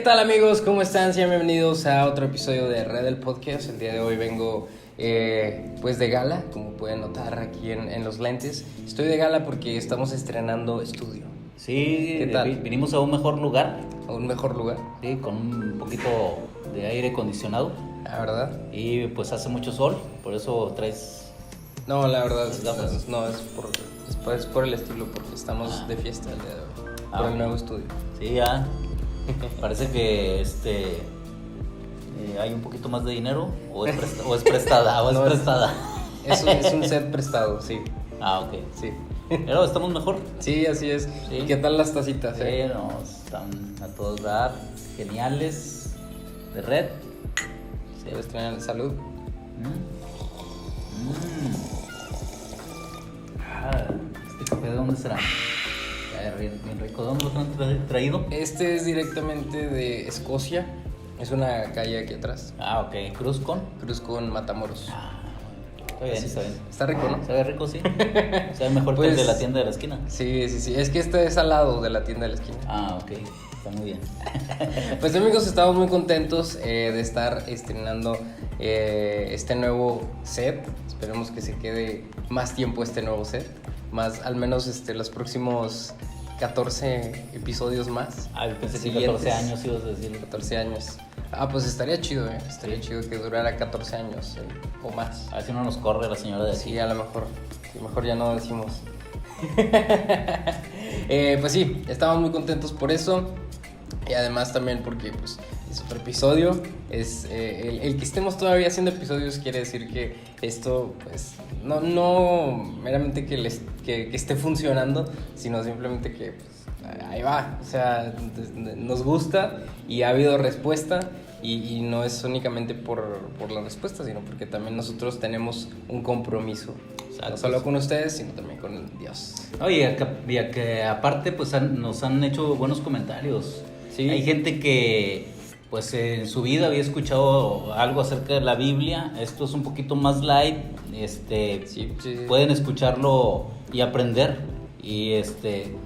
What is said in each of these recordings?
tal amigos? ¿Cómo están? Sean bienvenidos a otro episodio de Red del Podcast. El día de hoy vengo pues de gala, como pueden notar aquí en los lentes. Estoy de gala porque estamos estrenando estudio. Sí, ¿Qué tal? Vinimos a un mejor lugar, A un mejor lugar, sí, con un poquito de aire acondicionado la verdad. y pues hace mucho sol, por eso traes... No, la verdad Las gafas. no, es por el estilo, porque estamos de fiesta el día de hoy. Por el ok. nuevo estudio. Sí, ya, parece que hay un poquito más de dinero o es, o es prestada, o es No, prestada. Es un set prestado, sí. Ok, Sí. pero estamos mejor. Sí, así es. Sí. ¿Y qué tal las tacitas? Sí, no, están a todos dar, geniales, de red. Sí. Debes tener salud. ¿Este café de dónde será? Bien rico. ¿De dónde lo han traído? Este es directamente de Escocia. Es una calle aquí atrás. Ok. ¿Cruz con? Cruz con Matamoros. Está bien, está bien. Está rico, ¿no? Sabe rico, sí. Sabe mejor que el Pues- de la tienda de la esquina. Sí. Es que este es al lado de la tienda de la esquina. Ok. Está muy bien. Pues amigos, estamos muy contentos de estar estrenando este nuevo set. Esperemos que se quede más tiempo este nuevo set. Más, al menos los próximos 14 episodios más. Yo pensé que Siguientes. 14 años ibas a decir. 14 años. Pues estaría chido, Estaría chido que durara 14 años o más. A ver si no nos corre la señora de aquí. Sí, a lo mejor. Sí, mejor ya no decimos. Pues sí, estamos muy contentos por eso. Y además también porque pues es otro episodio. Es el que estemos todavía haciendo episodios quiere decir que esto pues no meramente que esté funcionando, sino simplemente que pues, ahí va. O sea, nos gusta y ha habido respuesta. Y no es únicamente por la respuesta, sino porque también nosotros tenemos un compromiso. O sea, no solo con ustedes, sino también con Dios. Oye, que aparte pues nos han hecho buenos comentarios. Sí. Hay gente que pues en su vida había escuchado algo acerca de la Biblia. Esto es un poquito más light. Sí. Pueden escucharlo y aprender. Y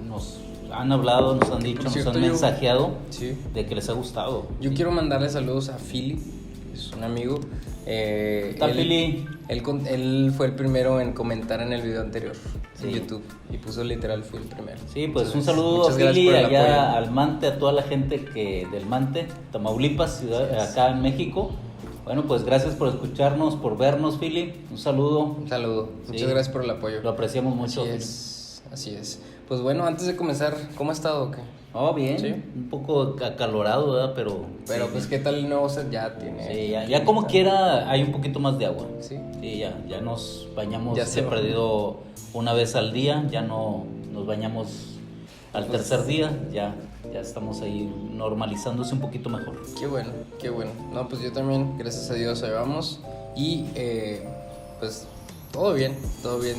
nos han hablado, nos han dicho, Por nos cierto, han mensajeado Sí. de que les ha gustado. Yo quiero mandarle saludos a Philly, es un amigo. ¿Qué tal, Philly? Él fue el primero en comentar en el video anterior en Sí. YouTube y puso literal fue el primero. Sí, pues un Entonces, saludo a muchas gracias Philly, por el allá apoyo. al Mante, a toda la gente del Mante, Tamaulipas, ciudad, acá en México. Bueno, pues gracias por escucharnos, por vernos, Philly. Un saludo. Un saludo, Sí. muchas gracias por el apoyo. Lo apreciamos mucho. Así es. Pues bueno, antes de comenzar, ¿cómo ha estado? ¿Qué? Bien. Sí. Un poco acalorado, ¿verdad? Pero Pero sí. pues, ¿qué tal el nuevo set? Ya tiene. Sí, ya como quiera hay un poquito más de agua. Sí. Sí, ya nos bañamos, Ya se he va. perdido una vez al día, ya no nos bañamos al Pues- tercer día, ya estamos ahí normalizándose un poquito mejor. Qué bueno. No, pues yo también, gracias a Dios, ahí vamos. Y pues todo bien,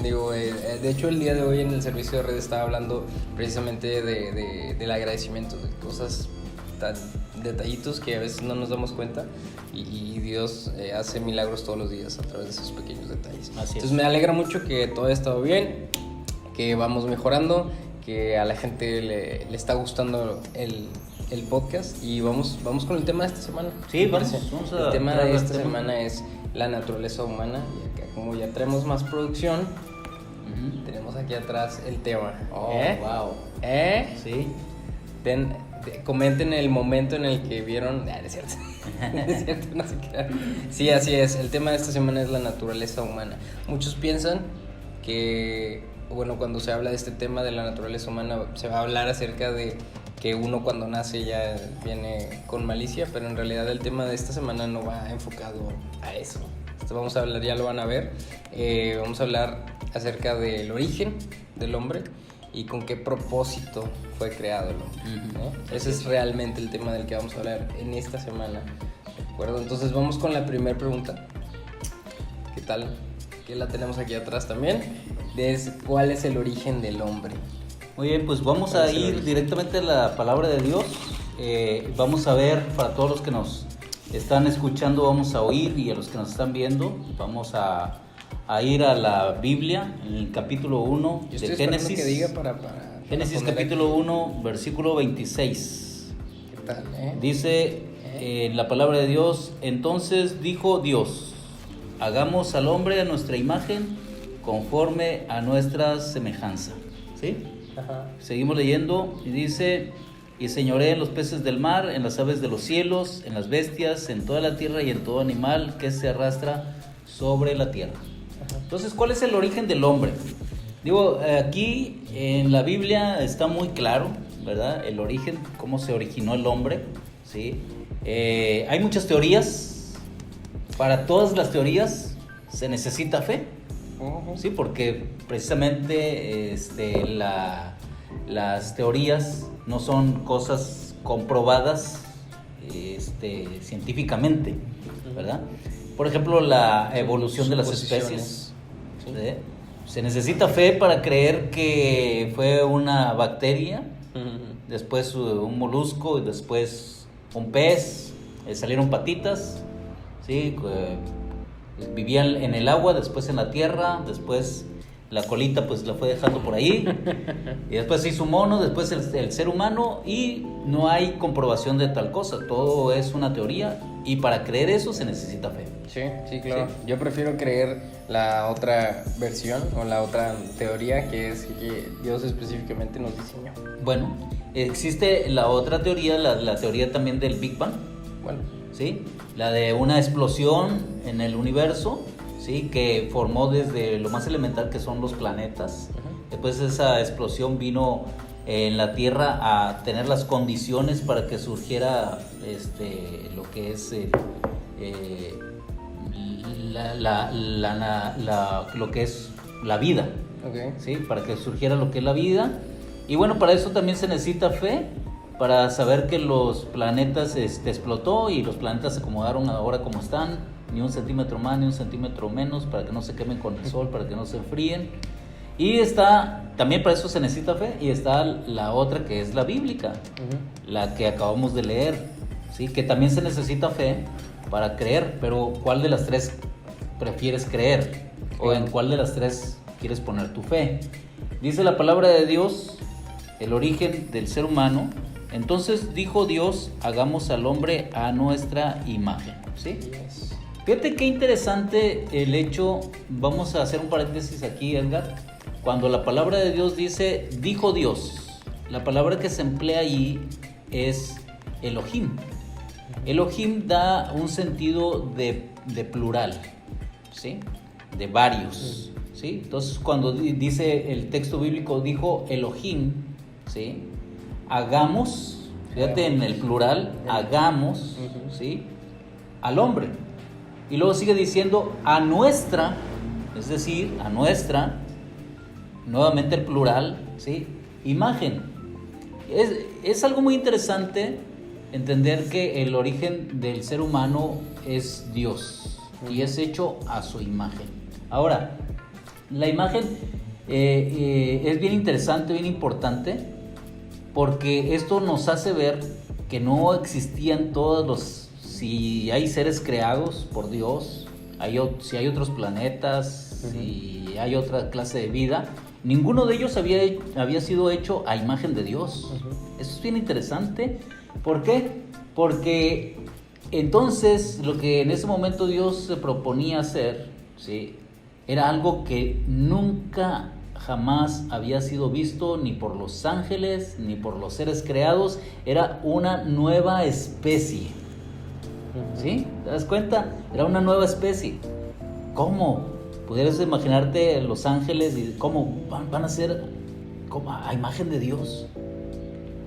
digo. De hecho, el día de hoy en el servicio de red estaba hablando precisamente del agradecimiento, de cosas tan detallitos que a veces no nos damos cuenta. Y Dios hace milagros todos los días a través de esos pequeños detalles. Así es. Entonces me alegra mucho que todo haya estado bien, que vamos mejorando, que a la gente le está gustando el podcast. Y vamos con el tema de esta semana. Sí, ¿Te vamos parece? a El tema entrar de al esta tema. semana es la naturaleza humana. Y acá, como ya traemos más producción, Ujú. tenemos aquí atrás el tema. Wow. Sí. Comenten el momento en el que vieron. No es cierto. No es cierto, no se crean. Sí, así es. El tema de esta semana es la naturaleza humana. Muchos piensan que, bueno, cuando se habla de este tema de la naturaleza humana, se va a hablar acerca de que uno cuando nace ya viene con malicia, pero en realidad el tema de esta semana no va enfocado a eso. Vamos a hablar, ya lo van a ver. Vamos a hablar acerca del origen del hombre y con qué propósito fue creado el hombre, ¿no? Ese es realmente el tema del que vamos a hablar en esta semana, ¿de acuerdo? Entonces vamos con la primera pregunta. ¿Qué tal? Que la tenemos aquí atrás también. ¿Cuál es el origen del hombre? Muy bien, pues vamos ¿Cuál a es el ir origen? directamente a la palabra de Dios. Vamos a ver, para todos los que nos están escuchando, vamos a oír, y a los que nos están viendo, vamos a ir a la Biblia, en el capítulo 1 Yo de estoy esperando Génesis. que diga para Génesis poner capítulo aquí. 1, versículo 26. Que tal, Dice la palabra de Dios, entonces dijo Dios, hagamos al hombre a nuestra imagen, conforme a nuestra semejanza. ¿Sí? Ajá. Seguimos leyendo y dice, y señoré en los peces del mar, en las aves de los cielos, en las bestias, en toda la tierra y en todo animal que se arrastra sobre la tierra. Ajá. Entonces, ¿cuál es el origen del hombre? Digo, aquí en la Biblia está muy claro, ¿verdad? El origen, cómo se originó el hombre, ¿sí? Hay muchas teorías. Para todas las teorías se necesita fe, ¿sí? Porque precisamente las teorías no son cosas comprobadas científicamente, ¿verdad? Por ejemplo, la evolución de las especies. Sí. ¿Sí? Se necesita fe para creer que fue una bacteria, después un molusco y después un pez, salieron patitas, ¿sí? Vivían en el agua, después en la tierra, después la colita pues la fue dejando por ahí y después se hizo un mono, después el ser humano, y no hay comprobación de tal cosa, todo es una teoría, y para creer eso se necesita fe. Sí, claro. Sí. Yo prefiero creer la otra versión o la otra teoría, que es que Dios específicamente nos diseñó. Bueno, existe la otra teoría, la teoría también del Big Bang, Bueno, ¿sí? La de una explosión en el universo, ¿sí? Que formó desde lo más elemental, que son los planetas. Después esa explosión vino en la Tierra a tener las condiciones para que surgiera lo que es lo que es la vida, okay. ¿sí? Para que surgiera lo que es la vida. Y bueno, para eso también se necesita fe, para saber que los planetas explotó y los planetas se acomodaron ahora como están, ni un centímetro más ni un centímetro menos, para que no se quemen con el sol, para que no se enfríen. Y también para eso se necesita fe, y está la otra, que es la bíblica, la que acabamos de leer, ¿sí? Que también se necesita fe para creer, pero ¿cuál de las tres prefieres creer? ¿O en cuál de las tres quieres poner tu fe? Dice la palabra de Dios, el origen del ser humano. Entonces dijo Dios, hagamos al hombre a nuestra imagen, ¿sí? Yes. Fíjate qué interesante el hecho. Vamos a hacer un paréntesis aquí, Edgar. Cuando la palabra de Dios dice, dijo Dios, la palabra que se emplea allí es Elohim. Elohim da un sentido de plural, ¿sí? De varios, ¿sí? Entonces, cuando dice el texto bíblico, dijo Elohim, ¿sí? Hagamos, fíjate en el plural, hagamos, ¿sí? Al hombre. Y luego sigue diciendo a nuestra, es decir, a nuestra, nuevamente el plural, ¿sí? Imagen. Es algo muy interesante entender que el origen del ser humano es Dios y es hecho a su imagen. Ahora, la imagen es bien interesante, bien importante, porque esto nos hace ver que no existían si hay seres creados por Dios, si hay otros planetas, si hay otra clase de vida, ninguno de ellos había sido hecho a imagen de Dios. Eso es bien interesante. ¿Por qué? Porque entonces lo que en ese momento Dios se proponía hacer, ¿sí? Era algo que nunca jamás había sido visto ni por los ángeles ni por los seres creados. Era una nueva especie, ¿sí? ¿Te das cuenta? Era una nueva especie. ¿Cómo? ¿Pudieras imaginarte los ángeles y cómo van a ser a imagen de Dios?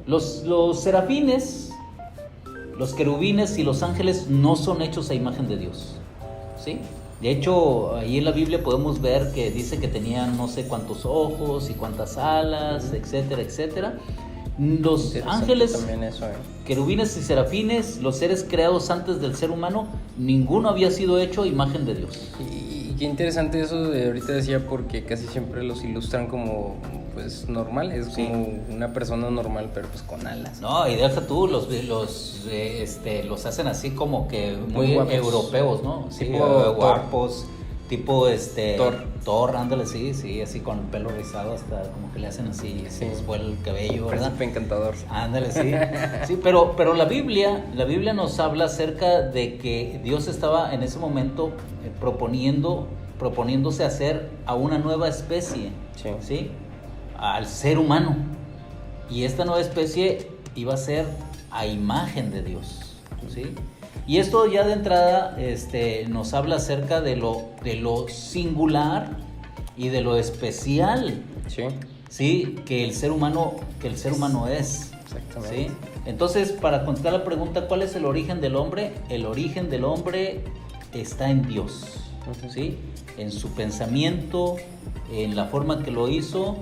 Los serafines, los querubines y los ángeles no son hechos a imagen de Dios, ¿sí? De hecho, ahí en la Biblia podemos ver que dice que tenían no sé cuántos ojos y cuántas alas, etcétera, etcétera. Los ángeles, también eso, querubines y serafines, los seres creados antes del ser humano, ninguno había sido hecho a imagen de Dios. Y qué interesante eso de ahorita decía, porque casi siempre los ilustran como pues normal, es Sí. como una persona normal, pero pues con alas. No, y deja tú, los hacen así como que muy guapos. europeos, ¿no? Sí, Tipo guapos, tipo Thor, ándale, sí, así con el pelo rizado, hasta como que le hacen así, se les vuela el cabello, ¿verdad? Príncipe encantador. Ándale, sí. Sí, pero la Biblia nos habla acerca de que Dios estaba en ese momento proponiéndose hacer a una nueva especie, ¿sí? Al ser humano. Y esta nueva especie iba a ser a imagen de Dios, ¿sí? Y esto ya de entrada nos habla acerca de lo singular y de lo especial, ¿sí? que el ser humano es. Exactamente. ¿Sí? Entonces, para contestar la pregunta, ¿cuál es el origen del hombre? El origen del hombre está en Dios, ¿sí? En su pensamiento, en la forma que lo hizo,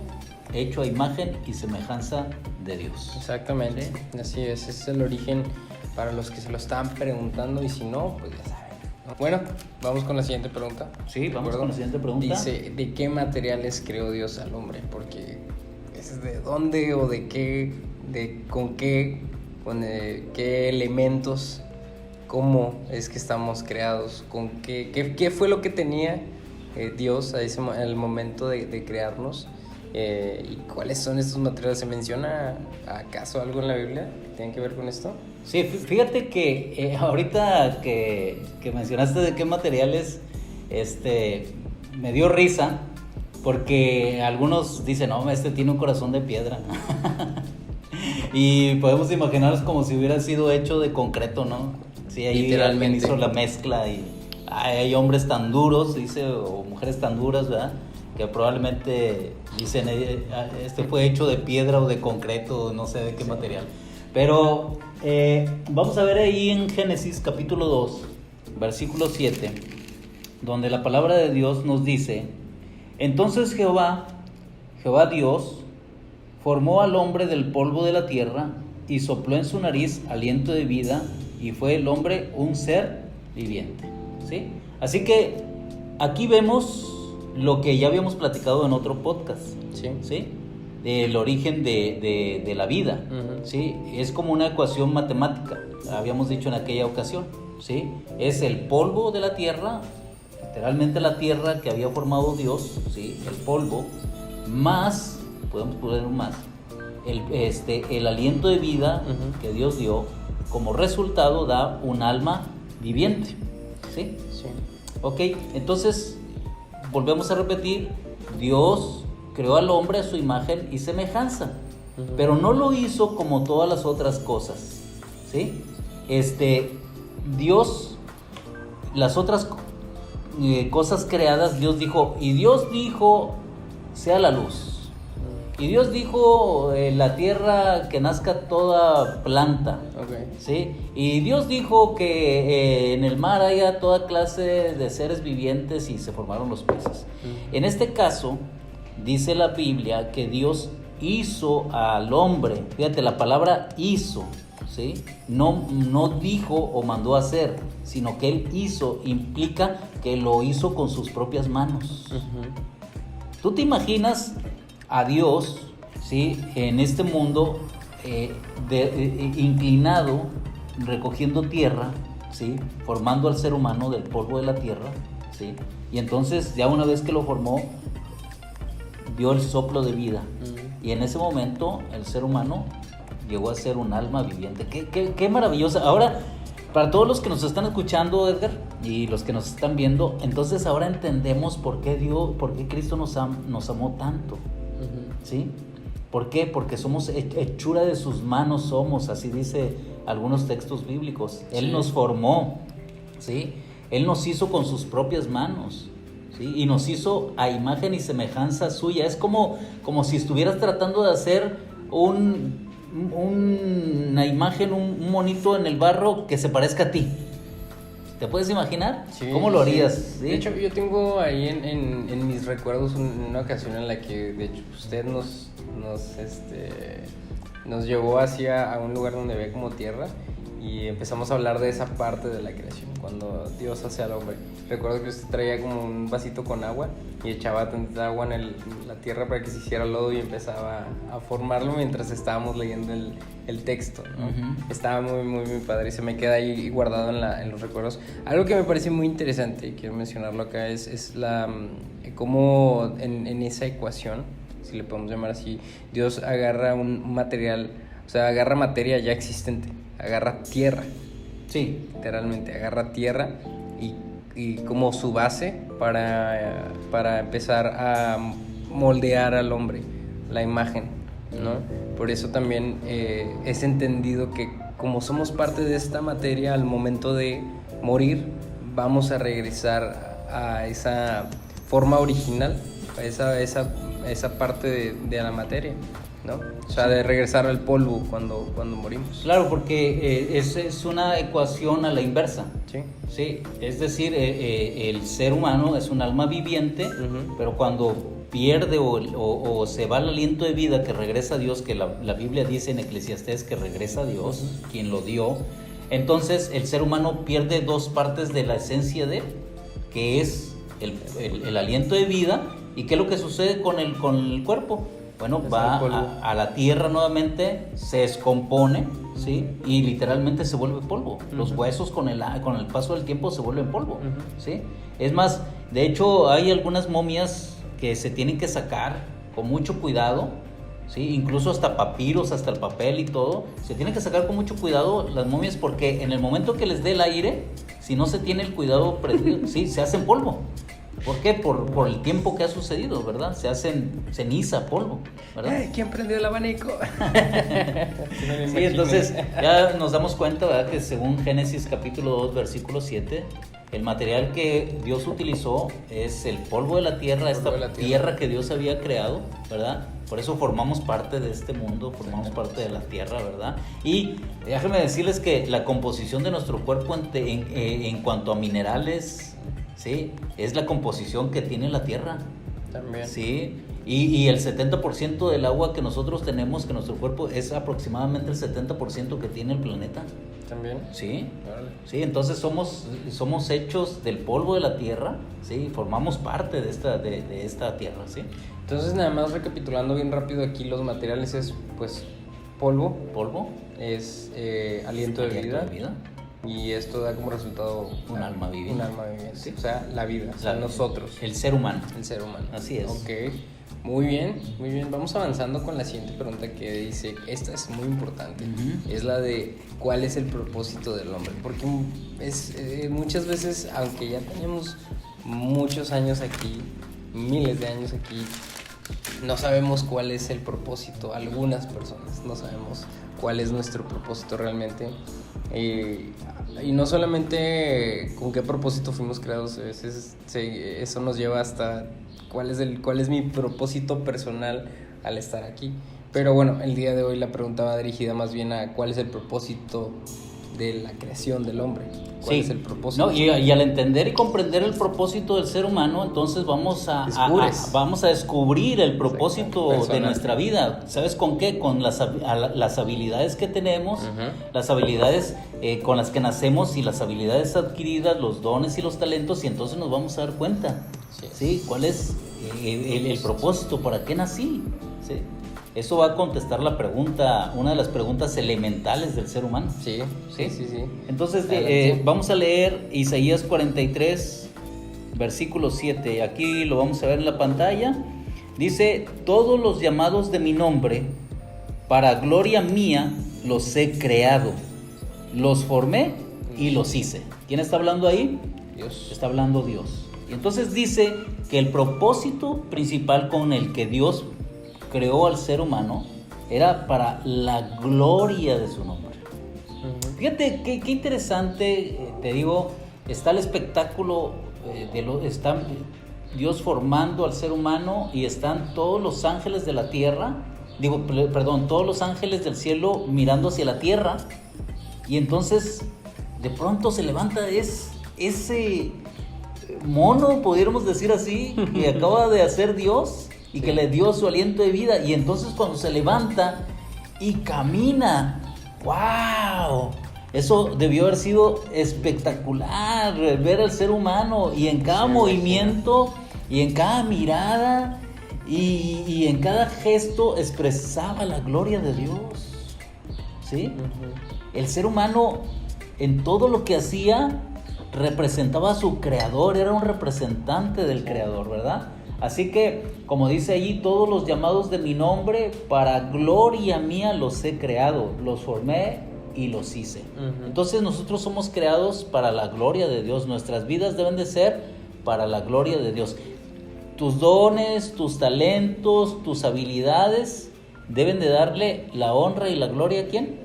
hecho a imagen y semejanza de Dios. Exactamente, ¿sí? Así es, ese es el origen para los que se lo estaban preguntando, y si no, pues ya saben, ¿no? Bueno, vamos con la siguiente pregunta. Sí, vamos con la siguiente pregunta. Dice, ¿de qué materiales creó Dios al hombre? Porque es de dónde o de qué, con qué elementos, cómo es que estamos creados, con qué fue lo que tenía Dios al momento de crearnos. ¿Y cuáles son estos materiales? ¿Se menciona acaso algo en la Biblia que tenga que ver con esto? Sí, fíjate que ahorita que mencionaste de qué materiales, me dio risa, porque algunos dicen, no, tiene un corazón de piedra. Y podemos imaginarnos como si hubiera sido hecho de concreto, ¿no? Sí, ahí alguien hizo la mezcla y hay hombres tan duros, o mujeres tan duras, ¿verdad? Que probablemente dicen, fue hecho de piedra o de concreto, no sé de qué material. Pero vamos a ver ahí en Génesis capítulo 2, versículo 7, donde la palabra de Dios nos dice, entonces Jehová Dios, formó al hombre del polvo de la tierra y sopló en su nariz aliento de vida, y fue el hombre un ser viviente, ¿sí? Así que aquí vemos lo que ya habíamos platicado en otro podcast, ¿sí? El origen de la vida, ¿sí? Es como una ecuación matemática, habíamos dicho en aquella ocasión, ¿sí? Es el polvo de la tierra, literalmente la tierra que había formado Dios, ¿sí? El polvo, más, podemos poner un más, el aliento de vida que Dios dio, como resultado da un alma viviente, ¿sí? Ok, entonces volvemos a repetir, Dios creó al hombre a su imagen y semejanza, pero no lo hizo como todas las otras cosas, ¿sí? Dios, las otras cosas creadas, Dios dijo, sea la luz. Y Dios dijo, la tierra que nazca toda planta, ¿sí? Y Dios dijo que en el mar haya toda clase de seres vivientes, y se formaron los peces. En este caso, dice la Biblia que Dios hizo al hombre, fíjate, la palabra hizo, ¿sí? No dijo o mandó a hacer, sino que Él hizo, implica que lo hizo con sus propias manos. ¿Tú te imaginas a Dios, ¿sí? En este mundo inclinado, recogiendo tierra, ¿sí? Formando al ser humano del polvo de la tierra, ¿sí? Y entonces ya una vez que lo formó, dio el soplo de vida, y en ese momento el ser humano llegó a ser un alma viviente. Qué maravillosa. Ahora, para todos los que nos están escuchando, Edgar, y los que nos están viendo, entonces ahora entendemos por qué Cristo nos amó tanto, ¿sí? ¿Por qué? Porque somos hechura de sus manos, somos, así dice algunos textos bíblicos. Él nos formó, ¿sí? Él nos hizo con sus propias manos, ¿sí? Y nos hizo a imagen y semejanza suya. Es como si estuvieras tratando de hacer una imagen, un monito en el barro que se parezca a ti. ¿Te puedes imaginar? ¿Cómo lo harías? ¿Sí? De hecho, yo tengo ahí en mis recuerdos una ocasión en la que, de hecho, usted nos llevó a un lugar donde ve como tierra, y empezamos a hablar de esa parte de la creación, cuando Dios hace al hombre. Recuerdo que usted traía como un vasito con agua y echaba tanta agua en la tierra para que se hiciera lodo y empezaba a formarlo mientras estábamos leyendo el texto, ¿no? Uh-huh. Estaba muy, muy, muy padre y se me queda ahí guardado en los recuerdos. Algo que me parece muy interesante y quiero mencionarlo acá es cómo en esa ecuación, si le podemos llamar así, Dios agarra un material, o sea, agarra materia ya existente, agarra tierra. Sí, literalmente, agarra tierra y como su base para empezar a moldear al hombre, la imagen, ¿no? Por eso también es entendido que como somos parte de esta materia, al momento de morir, vamos a regresar a esa forma original, a esa parte de la materia, ¿no? O sea, de regresar al polvo cuando morimos. Claro, porque es una ecuación a la inversa. Sí. Sí, es decir, el ser humano es un alma viviente, uh-huh. Pero cuando pierde o se va el aliento de vida, que regresa a Dios, que la Biblia dice en Eclesiastés que regresa a Dios, uh-huh. Quien lo dio, entonces el ser humano pierde dos partes de la esencia de él, que es el aliento de vida. ¿Y qué es lo que sucede con el cuerpo? Bueno, va a la tierra nuevamente, se descompone, ¿sí? Y literalmente se vuelve polvo. Uh-huh. Los huesos con el paso del tiempo se vuelven polvo, uh-huh. ¿Sí? Es más, de hecho hay algunas momias que se tienen que sacar con mucho cuidado, ¿sí? Incluso hasta papiros, hasta el papel y todo, se tienen que sacar con mucho cuidado las momias, porque en el momento que les dé el aire, si no se tiene el cuidado ¿sí? Se hacen polvo. ¿Por qué? Por el tiempo que ha sucedido, ¿verdad? Se hacen ceniza, polvo, ¿verdad? ¿Quién prendió el abanico? Sí, entonces ya nos damos cuenta, ¿verdad? Que según Génesis capítulo 2, versículo 7, el material que Dios utilizó es el polvo de la tierra, tierra que Dios había creado, ¿verdad? Por eso formamos parte de este mundo, formamos parte de la tierra, ¿verdad? Y déjenme decirles que la composición de nuestro cuerpo en cuanto a minerales, ¿sí? Es la composición que tiene la tierra. También. Sí, y el 70% del agua que nosotros tenemos, que nuestro cuerpo, es aproximadamente el 70% que tiene el planeta. También. Sí, vale. Sí, entonces somos hechos del polvo de la tierra, sí, formamos parte de esta tierra, sí. Entonces, nada más recapitulando bien rápido aquí, los materiales es, pues, polvo, es aliento de vida. Y esto da como resultado un alma viviente. Un alma viviente, sí. O sea, la vida, o sea, nosotros. El ser humano. Así es. Ok, muy bien. Vamos avanzando con la siguiente pregunta que dice, esta es muy importante, uh-huh. Es la de ¿cuál es el propósito del hombre? Porque muchas veces, aunque ya tenemos muchos años aquí, miles de años aquí, no sabemos cuál es el propósito. Algunas personas no sabemos cuál es nuestro propósito realmente. Y no solamente con qué propósito fuimos creados, a veces eso nos lleva hasta cuál es mi propósito personal al estar aquí. Pero bueno, el día de hoy la pregunta va dirigida más bien a cuál es el propósito de la creación del hombre. ¿Cuál es el propósito? No, y al entender y comprender el propósito del ser humano, entonces vamos a descubrir el propósito de nuestra vida. ¿Sabes con qué? Con las habilidades que tenemos, uh-huh. Las habilidades con las que nacemos y las habilidades adquiridas, los dones y los talentos, y entonces nos vamos a dar cuenta, ¿sí? ¿Cuál es el propósito? ¿Para qué nací? ¿Sí? Eso va a contestar la pregunta, una de las preguntas elementales del ser humano. Sí. Entonces, vamos a leer Isaías 43, versículo 7. Aquí lo vamos a ver en la pantalla. Dice, todos los llamados de mi nombre, para gloria mía, los he creado. Los formé y los hice. ¿Quién está hablando ahí? Dios. Está hablando Dios. Y entonces dice que el propósito principal con el que Dios creó al ser humano era para la gloria de su nombre. Uh-huh. Fíjate qué interesante, te digo, está el espectáculo está Dios formando al ser humano y están todos los ángeles de la tierra, todos los ángeles del cielo mirando hacia la tierra, y entonces de pronto se levanta ese mono, pudiéramos decir así, que acaba de hacer Dios y que le dio su aliento de vida, y entonces cuando se levanta y camina, ¡wow! Eso debió haber sido espectacular, ver al ser humano y en cada movimiento y en cada mirada y en cada gesto expresaba la gloria de Dios. ¿Sí? El ser humano en todo lo que hacía representaba a su creador, era un representante del creador, ¿verdad? Así que, como dice allí, todos los llamados de mi nombre, para gloria mía los he creado, los formé y los hice. Entonces nosotros somos creados para la gloria de Dios, nuestras vidas deben de ser para la gloria de Dios. Tus dones, tus talentos, tus habilidades deben de darle la honra y la gloria ¿a quién?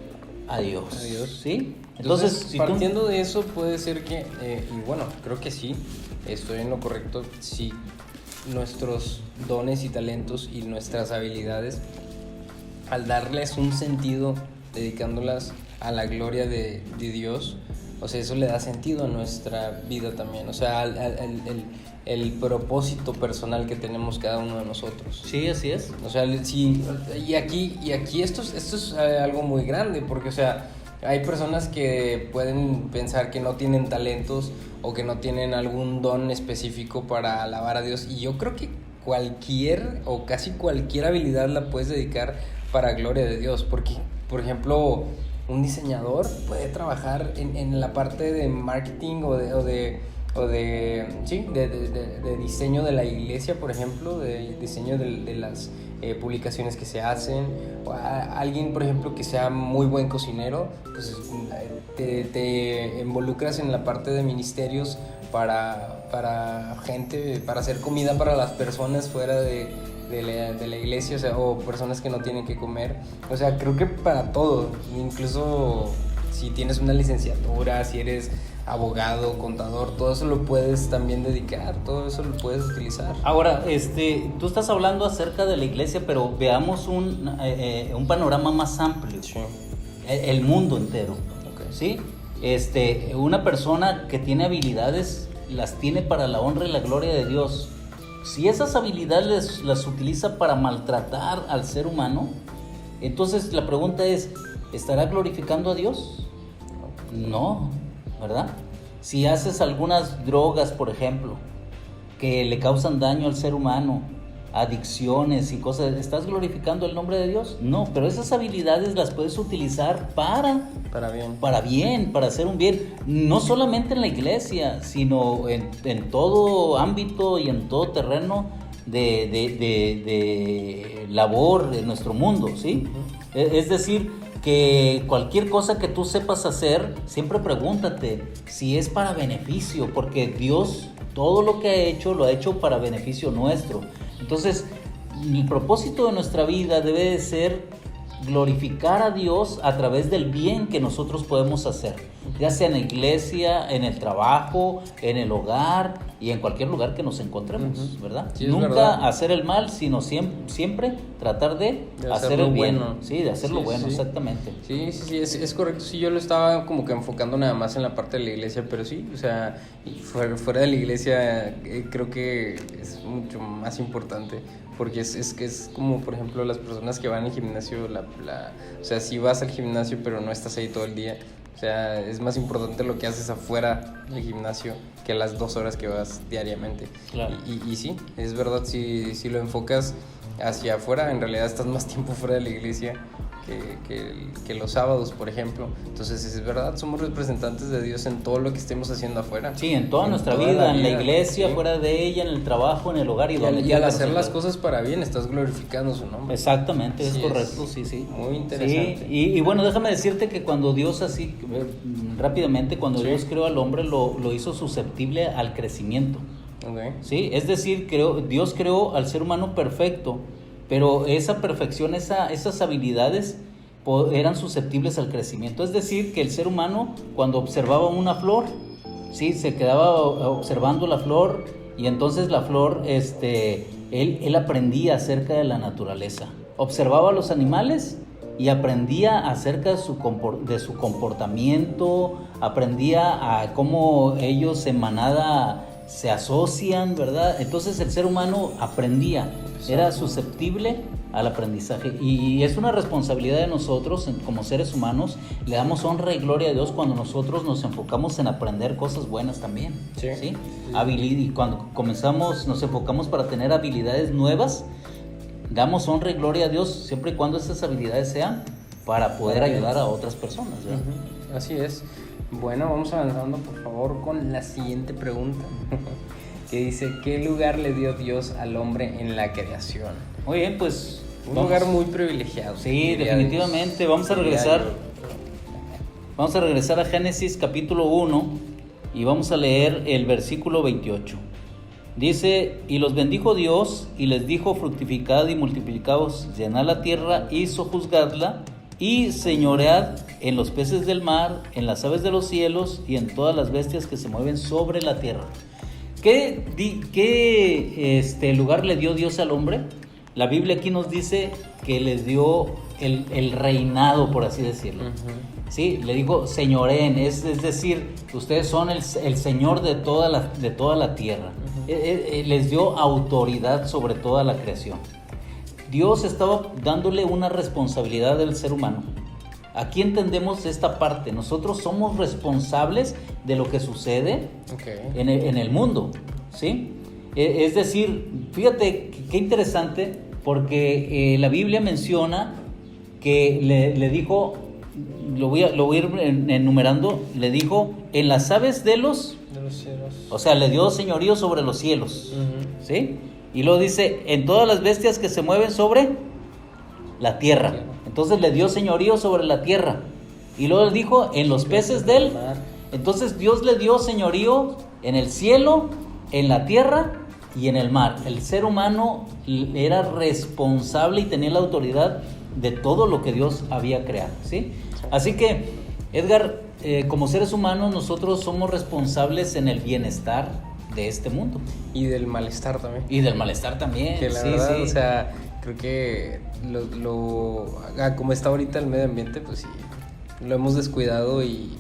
A Dios. A Dios. ¿Sí? Entonces si partiendo de eso, puede ser que, y bueno, creo que sí, estoy en lo correcto, sí, nuestros dones y talentos y nuestras habilidades, al darles un sentido, dedicándolas a la gloria de Dios, o sea, eso le da sentido a nuestra vida también, o sea, el propósito personal que tenemos cada uno de nosotros. Sí, así es. O sea, sí, y aquí esto es algo muy grande, porque, o sea, hay personas que pueden pensar que no tienen talentos o que no tienen algún don específico para alabar a Dios, y yo creo que cualquier o casi cualquier habilidad la puedes dedicar para gloria de Dios, porque, por ejemplo, un diseñador puede trabajar en la parte de marketing o de diseño de la iglesia, por ejemplo, de diseño de las publicaciones que se hacen, o alguien, por ejemplo, que sea muy buen cocinero, pues te involucras en la parte de ministerios para gente, para hacer comida para las personas fuera de la iglesia, o sea, o personas que no tienen que comer. O sea, creo que para todo, incluso si tienes una licenciatura, si eres abogado, contador, todo eso lo puedes también dedicar, todo eso lo puedes utilizar. Ahora, tú estás hablando acerca de la iglesia, pero veamos un panorama más amplio. Sí. El mundo entero. Okay. ¿Sí? Una persona que tiene habilidades las tiene para la honra y la gloria de Dios. Si esas habilidades las utiliza para maltratar al ser humano, entonces la pregunta es, ¿estará glorificando a Dios? No, ¿verdad? Si haces algunas drogas, por ejemplo, que le causan daño al ser humano, adicciones y cosas, ¿estás glorificando el nombre de Dios? No, pero esas habilidades las puedes utilizar para bien, para hacer un bien, no solamente en la iglesia, sino en todo ámbito y en todo terreno de labor de nuestro mundo, ¿sí? Uh-huh. Es decir, que cualquier cosa que tú sepas hacer, siempre pregúntate si es para beneficio, porque Dios todo lo que ha hecho, lo ha hecho para beneficio nuestro. Entonces, el propósito de nuestra vida debe de ser glorificar a Dios a través del bien que nosotros podemos hacer, ya sea en la iglesia, en el trabajo, en el hogar y en cualquier lugar que nos encontremos, ¿verdad? Sí, nunca verdad. Hacer el mal, sino siempre tratar de hacer el bien. Bueno. Sí, de hacerlo bueno, exactamente. Sí, es correcto. Sí, yo lo estaba como que enfocando nada más en la parte de la iglesia, pero sí, o sea, fuera de la iglesia creo que es mucho más importante, porque es que es como, por ejemplo, las personas que van al gimnasio, o sea, si vas al gimnasio pero no estás ahí todo el día, o sea, es más importante lo que haces afuera del gimnasio que las 2 horas que vas diariamente. Claro. Y sí, es verdad, si lo enfocas hacia afuera, en realidad estás más tiempo fuera de la iglesia que los sábados, por ejemplo. Entonces, es verdad, somos representantes de Dios en todo lo que estemos haciendo afuera. Sí, en toda nuestra vida, en la iglesia, sí, fuera de ella, en el trabajo, en el hogar y al hacer las cosas para bien, estás glorificando su nombre. Exactamente, es correcto, sí. Muy interesante. Sí, y bueno, déjame decirte que cuando Dios así, rápidamente, cuando Dios creó al hombre, lo hizo susceptible al crecimiento. Okay. Sí, es decir, Dios creó al ser humano perfecto, pero esa perfección, esas habilidades eran susceptibles al crecimiento. Es decir, que el ser humano, cuando observaba una flor, sí, se quedaba observando la flor, y entonces la flor, él aprendía acerca de la naturaleza. Observaba a los animales y aprendía acerca de su comportamiento, aprendía a cómo ellos en manada se asocian, ¿verdad? Entonces el ser humano aprendía, era susceptible al aprendizaje. Y es una responsabilidad de nosotros como seres humanos. Le damos honra y gloria a Dios cuando nosotros nos enfocamos en aprender cosas buenas también. Sí. ¿Sí? Y cuando nos enfocamos para tener habilidades nuevas, damos honra y gloria a Dios siempre y cuando estas habilidades sean para poder ayudar a otras personas, ¿verdad? Así es. Bueno, vamos avanzando por favor con la siguiente pregunta. Que dice, ¿qué lugar le dio Dios al hombre en la creación? Muy bien, pues un lugar muy privilegiado. Sí, definitivamente. Vamos a regresar a Génesis capítulo 1 y vamos a leer el versículo 28. Dice, y los bendijo Dios y les dijo, fructificad y multiplicaos, llenad la tierra y sojuzgadla y señoread en los peces del mar, en las aves de los cielos y en todas las bestias que se mueven sobre la tierra. ¿Qué lugar le dio Dios al hombre? La Biblia aquí nos dice que les dio el reinado, por así decirlo. Sí, le dijo señoreen, es decir, ustedes son el señor de toda la tierra. Les dio autoridad sobre toda la creación. Dios estaba dándole una responsabilidad al ser humano. Aquí entendemos esta parte. Nosotros somos responsables de lo que sucede en el mundo, ¿sí? Es decir, fíjate qué interesante, porque la Biblia menciona que le dijo, lo voy a ir enumerando, le dijo, en las aves de los cielos. O sea, le dio señorío sobre los cielos, ¿sí? Y luego dice, en todas las bestias que se mueven sobre la tierra. Entonces le dio señorío sobre la tierra. Y luego le dijo, en los peces del mar. Entonces Dios le dio señorío en el cielo, en la tierra y en el mar. El ser humano era responsable y tenía la autoridad de todo lo que Dios había creado, ¿sí? Así que, Edgar, como seres humanos nosotros somos responsables en el bienestar de este mundo. Y del malestar también. Que la verdad, o sea, creo que como está ahorita el medio ambiente, pues sí, lo hemos descuidado y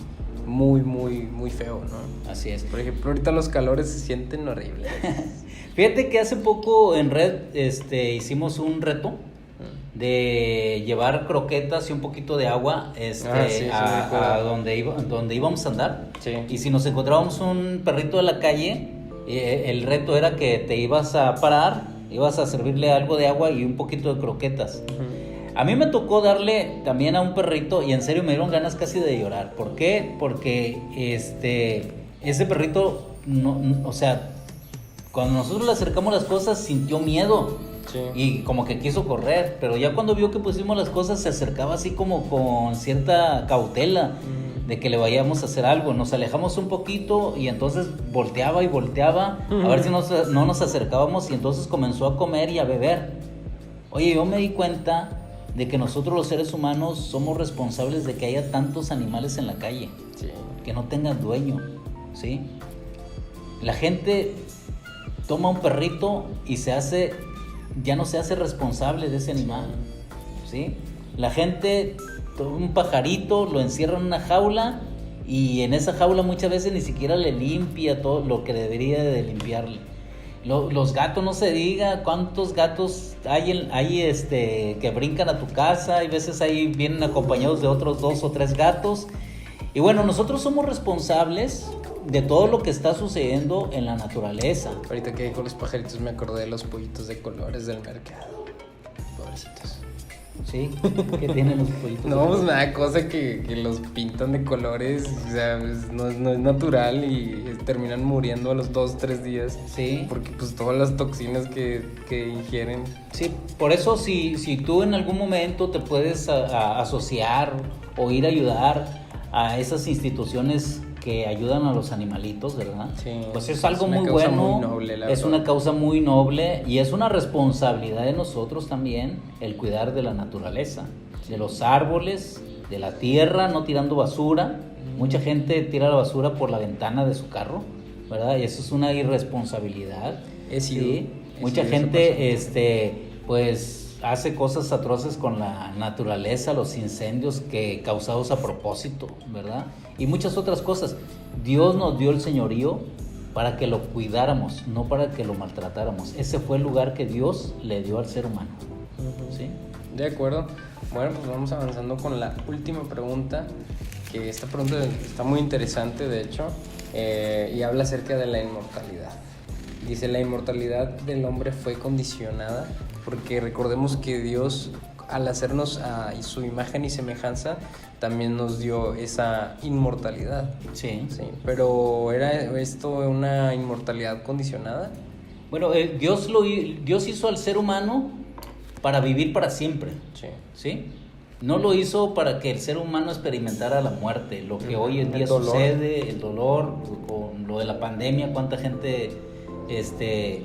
muy, muy, muy feo, ¿no? Así es. Por ejemplo, ahorita los calores se sienten horribles. Fíjate que hace poco en red hicimos un reto de llevar croquetas y un poquito de agua a donde íbamos a andar. Sí. Y si nos encontrábamos un perrito de la calle, el reto era que te ibas a parar, ibas a servirle algo de agua y un poquito de croquetas. A mí me tocó darle también a un perrito y en serio me dieron ganas casi de llorar. ¿Por qué? Porque ese perrito, o sea, cuando nosotros le acercamos las cosas sintió miedo. Sí. Y como que quiso correr, pero ya cuando vio que pusimos las cosas se acercaba así como con cierta cautela de que le vayamos a hacer algo. Nos alejamos un poquito y entonces volteaba a ver si no nos acercábamos, y entonces comenzó a comer y a beber. Oye, yo me di cuenta de que nosotros los seres humanos somos responsables de que haya tantos animales en la calle, sí, que no tengan dueño, ¿sí? La gente toma un perrito y ya no se hace responsable de ese animal, ¿sí? La gente toma un pajarito, lo encierra en una jaula y en esa jaula muchas veces ni siquiera le limpia todo lo que debería de limpiarle. Los gatos, no se diga cuántos gatos hay que brincan a tu casa, hay veces ahí vienen acompañados de otros 2 o 3 gatos. Y bueno, nosotros somos responsables de todo lo que está sucediendo en la naturaleza. Ahorita que dijo los pajaritos me acordé de los pollitos de colores del mercado. Pobrecitos. ¿Sí? ¿Qué tienen los pollitos? No, pues me da cosa que los pintan de colores, o sea, no es natural y terminan muriendo a los 2-3 días. Sí. Porque pues todas las toxinas que ingieren. Sí, por eso si tú en algún momento te puedes asociar o ir a ayudar a esas instituciones que ayudan a los animalitos, ¿verdad? Sí, pues es algo muy bueno, muy noble, es una causa muy noble y es una responsabilidad de nosotros también el cuidar de la naturaleza, de los árboles, de la tierra, no tirando basura. Mucha gente tira la basura por la ventana de su carro, ¿verdad? Y eso es una irresponsabilidad. Sí. Mucha gente pues hace cosas atroces con la naturaleza, los incendios causados a propósito, ¿verdad? Y muchas otras cosas. Dios nos dio el señorío para que lo cuidáramos, no para que lo maltratáramos. Ese fue el lugar que Dios le dio al ser humano. ¿sí? De acuerdo. Bueno, pues vamos avanzando con la última pregunta, que esta pregunta está muy interesante, de hecho, y habla acerca de la inmortalidad. Dice, la inmortalidad del hombre fue condicionada, porque recordemos que Dios, al hacernos a su imagen y semejanza, también nos dio esa inmortalidad. Sí. Sí, pero ¿era esto una inmortalidad condicionada? Bueno, Dios hizo al ser humano para vivir para siempre, Sí. ¿sí? No lo hizo para que el ser humano experimentara la muerte, lo que hoy en día dolor. sucede, el dolor, con lo de la pandemia, cuánta gente se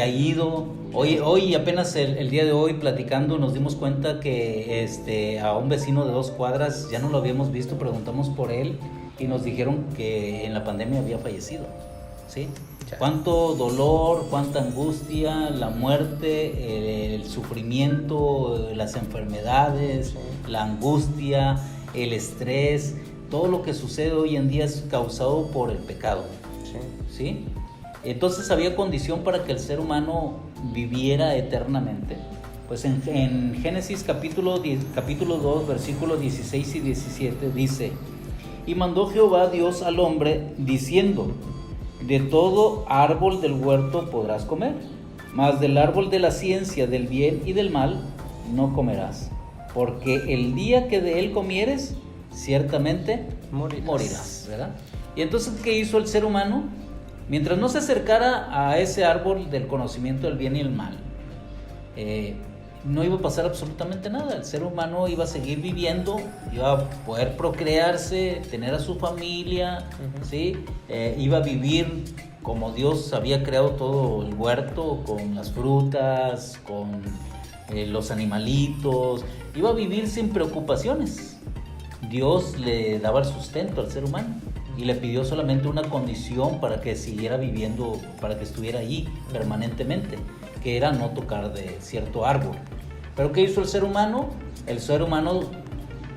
ha ido. Hoy apenas el día de hoy platicando nos dimos cuenta que a un vecino de 2 cuadras ya no lo habíamos visto, preguntamos por él y nos dijeron que en la pandemia había fallecido, ¿sí? Cuánto dolor, cuánta angustia, la muerte, el sufrimiento, las enfermedades, la angustia, el estrés, todo lo que sucede hoy en día es causado por el pecado, ¿sí? Entonces había condición para que el ser humano viviera eternamente. Pues en Génesis capítulo 2, versículos 16 y 17 dice: y mandó Jehová Dios al hombre diciendo: de todo árbol del huerto podrás comer, mas del árbol de la ciencia del bien y del mal no comerás, porque el día que de él comieres, ciertamente morirás, ¿verdad? Y entonces, ¿qué hizo el ser humano? Mientras no se acercara a ese árbol del conocimiento del bien y el mal, no iba a pasar absolutamente nada. El ser humano iba a seguir viviendo, iba a poder procrearse, tener a su familia, ¿sí? Iba a vivir como Dios había creado todo el huerto, con las frutas, con los animalitos. Iba a vivir sin preocupaciones. Dios le daba el sustento al ser humano y le pidió solamente una condición para que siguiera viviendo, para que estuviera allí permanentemente, que era no tocar de cierto árbol. ¿Pero qué hizo el ser humano? El ser humano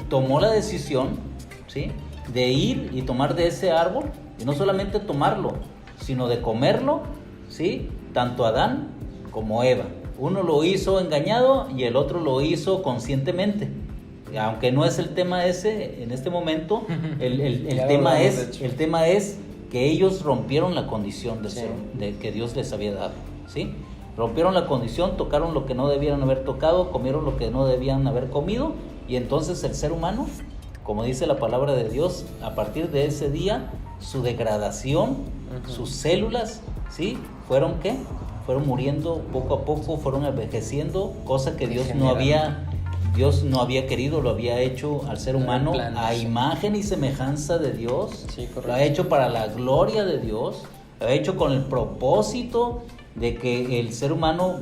tomó la decisión, ¿sí?, de ir y tomar de ese árbol, y no solamente tomarlo, sino de comerlo, ¿sí?, tanto Adán como Eva. Uno lo hizo engañado y el otro lo hizo conscientemente. Aunque no es el tema ese en este momento, el tema es que ellos rompieron la condición de que Dios les había dado, ¿sí? Rompieron la condición, tocaron lo que no debieran haber tocado, comieron lo que no debían haber comido, y entonces el ser humano, como dice la palabra de Dios, a partir de ese día, su degradación, sus células, ¿sí?, ¿fueron qué? Fueron muriendo poco a poco, fueron envejeciendo, cosa que Dios no había querido, lo había hecho al ser humano a imagen y semejanza de Dios. Sí, lo ha hecho para la gloria de Dios, lo ha hecho con el propósito de que el ser humano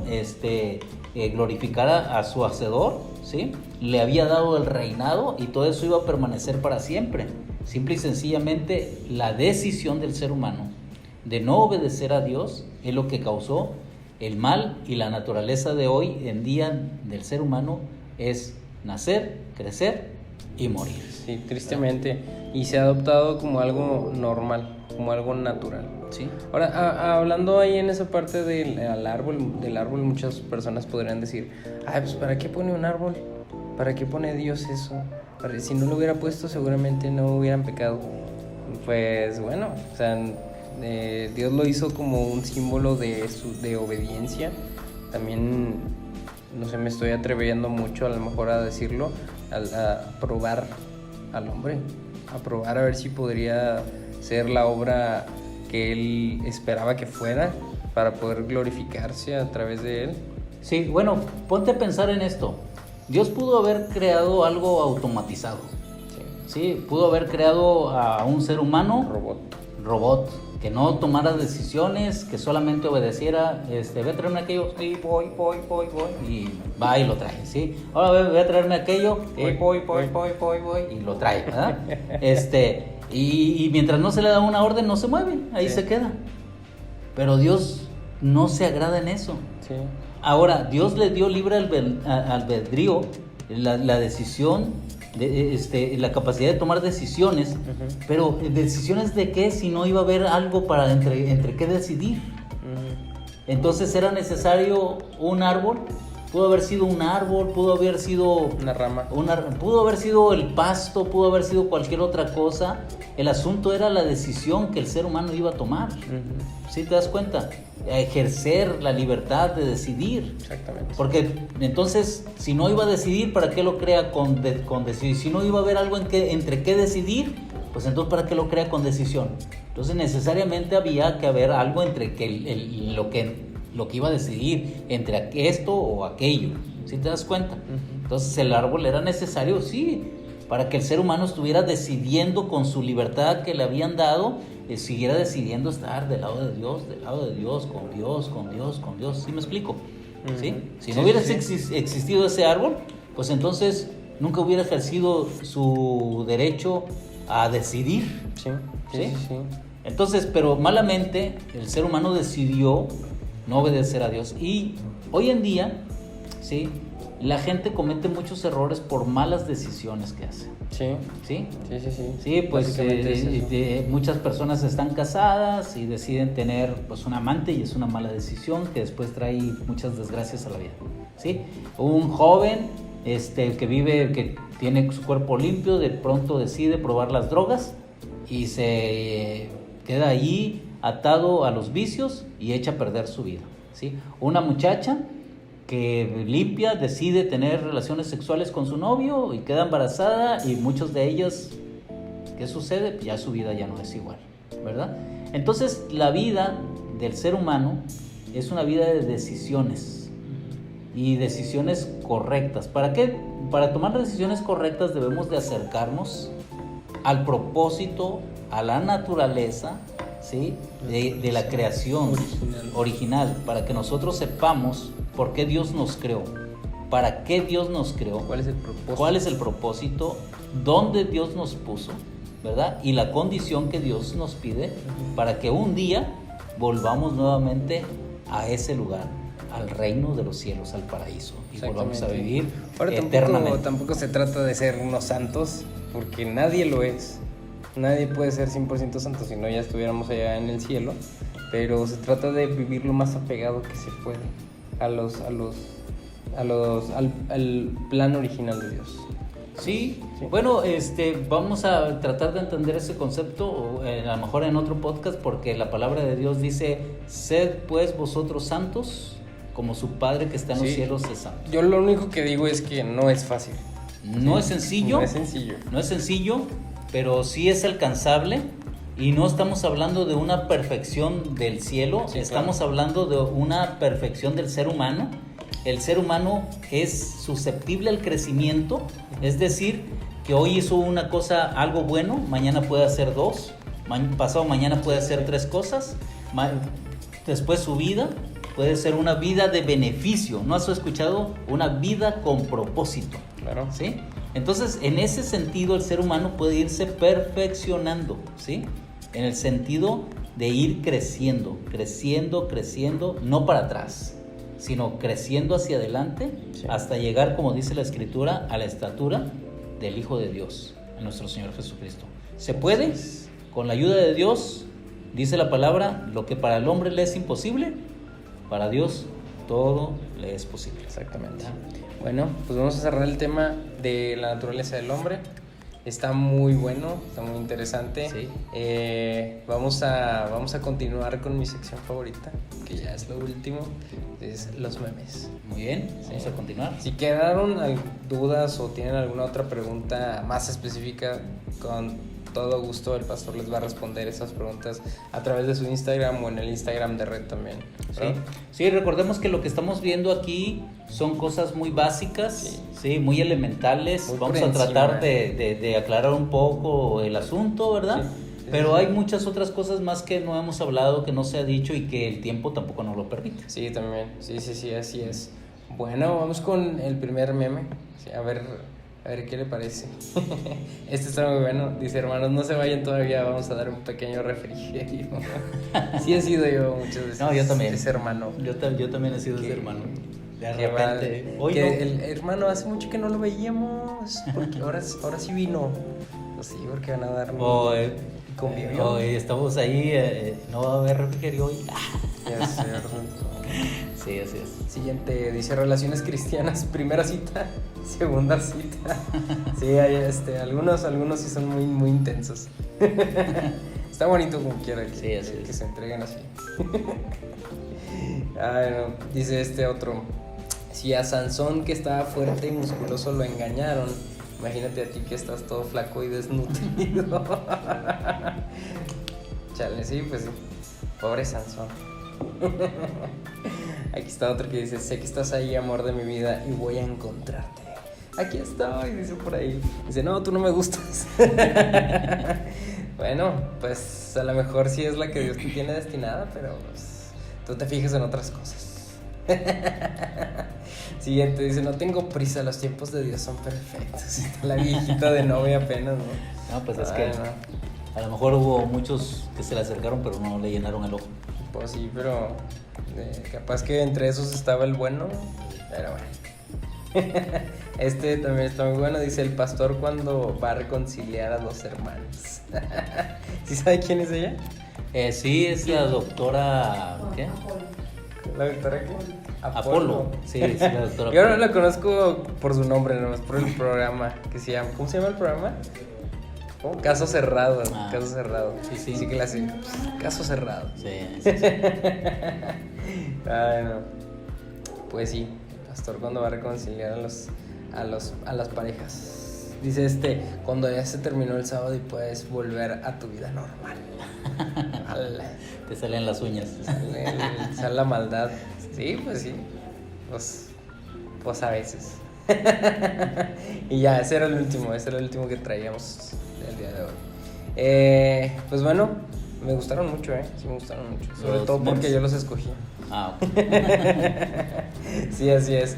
glorificara a su hacedor, ¿sí? Le había dado el reinado y todo eso iba a permanecer para siempre. Simple y sencillamente la decisión del ser humano de no obedecer a Dios es lo que causó el mal, y la naturaleza de hoy en día del ser humano es nacer, crecer y morir. Sí, tristemente. Y se ha adoptado como algo normal, como algo natural. ¿Sí? Ahora, hablando ahí en esa parte del árbol, muchas personas podrían decir: ay, pues ¿para qué pone un árbol? ¿Para qué pone Dios eso? Si no lo hubiera puesto, seguramente no hubieran pecado. Pues bueno, o sea, Dios lo hizo como un símbolo de obediencia. También, no sé, me estoy atreviendo mucho a lo mejor a decirlo, a probar al hombre, a probar a ver si podría ser la obra que él esperaba que fuera, para poder glorificarse a través de él. Sí, bueno, ponte a pensar en esto. Dios pudo haber creado algo automatizado. Sí, pudo haber creado a un ser humano, robot, que no tomara decisiones, que solamente obedeciera, ve a traerme aquello, sí, voy, y va y lo trae, ¿sí? Ahora ve a traerme aquello, voy, y lo trae, ¿verdad? Y mientras no se le da una orden, no se mueve, ahí se queda. Pero Dios no se agrada en eso. Sí. Ahora, Dios le dio libre albedrío, la decisión, la capacidad de tomar decisiones, pero ¿decisiones de qué si no iba a haber algo para entre qué decidir? Entonces era necesario un árbol pudo haber sido un árbol, pudo haber sido una rama, pudo haber sido el pasto, pudo haber sido cualquier otra cosa. El asunto era la decisión que el ser humano iba a tomar. ¿Sí te das cuenta? A ejercer la libertad de decidir. Exactamente. Porque entonces, si no iba a decidir, ¿para qué lo crea con decidir? Si no iba a haber algo entre qué decidir, pues entonces ¿para qué lo crea con decisión? Entonces necesariamente había que haber algo entre lo que iba a decidir, entre esto o aquello. ¿Sí te das cuenta? Entonces el árbol era necesario, sí, para que el ser humano estuviera decidiendo con su libertad que le habían dado, siguiera decidiendo estar del lado de Dios, con Dios. ¿Sí me explico? ¿Sí? Si no hubiera existido ese árbol, pues entonces nunca hubiera ejercido su derecho a decidir. Sí. Entonces, pero malamente el ser humano decidió no obedecer a Dios. Y hoy en día, ¿sí?, la gente comete muchos errores por malas decisiones que hace. Sí, pues muchas personas están casadas y deciden tener pues un amante, y es una mala decisión que después trae muchas desgracias a la vida. ¿Sí? Un joven que tiene su cuerpo limpio, de pronto decide probar las drogas y se queda allí atado a los vicios y echa a perder su vida. ¿Sí? Una muchacha que limpia decide tener relaciones sexuales con su novio y queda embarazada, y muchos de ellos, ¿qué sucede? Ya su vida ya no es igual, ¿verdad? Entonces la vida del ser humano es una vida de decisiones, y decisiones correctas. ¿Para qué? Para tomar decisiones correctas debemos de acercarnos al propósito, a la naturaleza, ¿sí?, de la creación original, para que nosotros sepamos por qué Dios nos creó, para qué Dios nos creó, cuál es el propósito, dónde Dios nos puso, ¿verdad? Y la condición que Dios nos pide para que un día volvamos nuevamente a ese lugar, al reino de los cielos, al paraíso, y volvamos a vivir eternamente. Tampoco se trata de ser unos santos, porque nadie lo es. Nadie puede ser 100% santo, si no ya estuviéramos allá en el cielo. Pero se trata de vivir lo más apegado que se puede al plan original de Dios. Sí. Bueno, vamos a tratar de entender ese concepto, a lo mejor en otro podcast, porque la palabra de Dios dice: sed pues vosotros santos, como su Padre que está en los cielos es santo. Yo lo único que digo es que no es fácil. No es sencillo, pero sí es alcanzable. Y no estamos hablando de una perfección del cielo, estamos hablando de una perfección del ser humano. El ser humano es susceptible al crecimiento, es decir, que hoy hizo una cosa, algo bueno, mañana puede hacer 2, pasado mañana puede hacer 3 cosas, después su vida puede ser una vida de beneficio. ¿No has escuchado? Una vida con propósito. Claro. ¿Sí? Entonces, en ese sentido, el ser humano puede irse perfeccionando, ¿sí? En el sentido de ir creciendo, no para atrás, sino creciendo hacia adelante, hasta llegar, como dice la Escritura, a la estatura del Hijo de Dios, a nuestro Señor Jesucristo. ¿Se puede? Con la ayuda de Dios, dice la palabra, lo que para el hombre le es imposible, para Dios todo le es posible. Exactamente. Bueno, pues vamos a cerrar el tema de la naturaleza del hombre. Está muy bueno, está muy interesante. Sí. Vamos a continuar con mi sección favorita, que ya es lo último, es los memes. Muy bien, vamos a continuar. Si quedaron dudas o tienen alguna otra pregunta más específica, con todo gusto el pastor les va a responder esas preguntas a través de su Instagram o en el Instagram de Red también. Sí, recordemos que lo que estamos viendo aquí son cosas muy básicas, muy elementales. Muy vamos a tratar de aclarar un poco el asunto, ¿verdad? Sí, pero hay muchas otras cosas más que no hemos hablado, que no se ha dicho y que el tiempo tampoco nos lo permite. Sí, también. Sí, así es. Bueno, vamos con el primer meme. Sí, a ver qué le parece. Este está muy bueno. Dice: hermanos, no se vayan todavía, vamos a dar un pequeño refrigerio. Sí he sido yo muchas veces. No, yo también. Ese hermano. Yo también he sido ese hermano. De repente. El hermano hace mucho que no lo veíamos, porque ahora sí vino. Pues sí, porque van a dar convivio. Estamos ahí, no va a haber refrigerio hoy. Ya sé, Sí, así es. Siguiente, dice relaciones cristianas, primera cita, segunda cita. Sí, hay algunos sí son muy, muy intensos. Está bonito como quiera que se entreguen así. Ay, no. Dice otro, si a Sansón, que estaba fuerte y musculoso, lo engañaron, imagínate a ti que estás todo flaco y desnutrido. Chale, sí, pues sí. Pobre Sansón. Aquí está otro que dice, sé que estás ahí, amor de mi vida, y voy a encontrarte. Aquí estoy, dice por ahí. Dice, no, tú no me gustas. Bueno, pues a lo mejor sí es la que Dios te tiene destinada, pero pues, tú te fijes en otras cosas. Siguiente, dice, no tengo prisa, los tiempos de Dios son perfectos. La viejita de novia apenas, ¿no? No, pues es que no. A lo mejor hubo muchos que se le acercaron, pero no le llenaron el ojo. Pues sí, pero capaz que entre esos estaba el bueno, pero bueno. También está muy bueno, dice el pastor cuando va a reconciliar a dos hermanos. ¿Sí sabe quién es ella? Sí, es la doctora... ¿Qué? ¿La doctora qué? Apolo. Sí, la doctora. Yo no la conozco por su nombre, nomás por el programa que se llama. ¿Cómo se llama el programa? Oh, Caso Cerrado. Caso Cerrado. Sí. Sí que la sé. Caso Cerrado. Sí. Ay, no. Pues sí, el pastor cuando va a reconciliar a las parejas. Dice cuando ya se terminó el sábado y puedes volver a tu vida normal. Te salen las uñas. Sale la maldad. Sí, pues sí. Pues a veces. Y ya, ese era el último que traíamos el día de hoy. Pues bueno, me gustaron mucho, sí me gustaron mucho. Sobre todo porque yo los escogí. Ok. Sí, así es.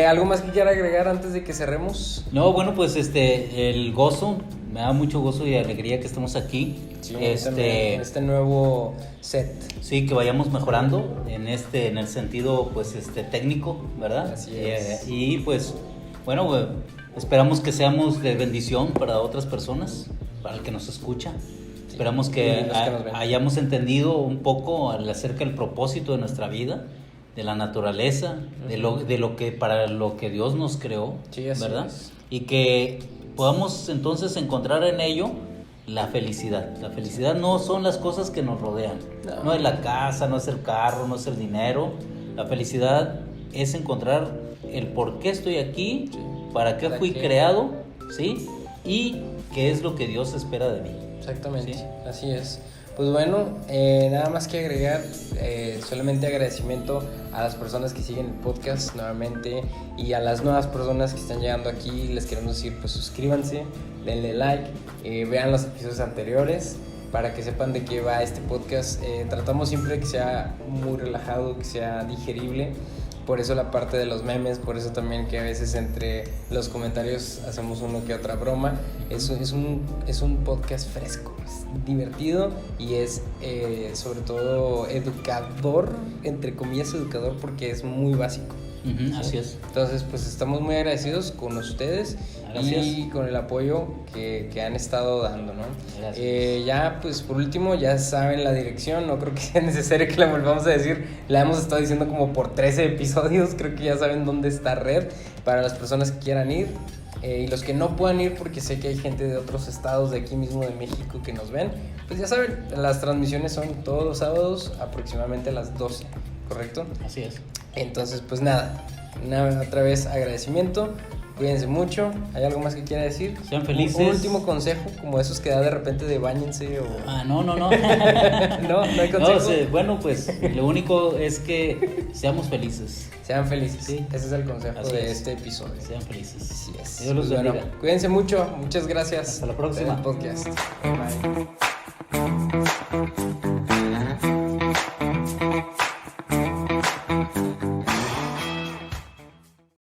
¿Algo más que quiera agregar antes de que cerremos? No, bueno, pues el gozo, me da mucho gozo y alegría que estemos aquí. Sí, este nuevo set. Sí, que vayamos mejorando en el sentido pues técnico, ¿verdad? Así es. Y pues bueno, esperamos que seamos de bendición para otras personas, para el que nos escucha. Sí, esperamos que hayamos entendido un poco acerca del propósito de nuestra vida, de la naturaleza, de lo que para lo que Dios nos creó, sí, ¿verdad? Es. Y que podamos entonces encontrar en ello la felicidad. La felicidad no son las cosas que nos rodean. No es la casa, no es el carro, no es el dinero. La felicidad es encontrar el por qué estoy aquí, sí, para qué fui creado, ¿sí? Y qué es lo que Dios espera de mí. Exactamente, ¿sí? Así es. Pues bueno, nada más que agregar, solamente agradecimiento a las personas que siguen el podcast nuevamente y a las nuevas personas que están llegando aquí. Les queremos decir, pues suscríbanse, denle like, vean los episodios anteriores para que sepan de qué va este podcast. Tratamos siempre de que sea muy relajado, que sea digerible. Por eso la parte de los memes, por eso también que a veces entre los comentarios hacemos uno que otra broma. Es un podcast fresco, es divertido y es sobre todo educador, entre comillas educador, porque es muy básico. ¿sí? Así es. Entonces pues estamos muy agradecidos con ustedes. Gracias. Y con el apoyo que han estado dando, ¿no? Ya pues por último ya saben la dirección, no creo que sea necesario que la volvamos a decir, la hemos estado diciendo como por 13 episodios, creo que ya saben dónde está Red para las personas que quieran ir. Y los que no puedan ir, porque sé que hay gente de otros estados de aquí mismo de México que nos ven, pues ya saben, las transmisiones son todos los sábados aproximadamente a las 12, ¿correcto? Así es. Entonces pues nada, otra vez agradecimiento, cuídense mucho. ¿Hay algo más que quiera decir? Sean felices. Un último consejo, como esos que da de repente de báñense o... No. No hay consejo. No, sí, bueno, pues lo único es que seamos felices. Sean felices, sí. Ese es el consejo de este episodio. Sean felices. Así es. Dios los bendiga. Bueno, cuídense mucho, muchas gracias. Hasta la próxima. Podcast. Bye.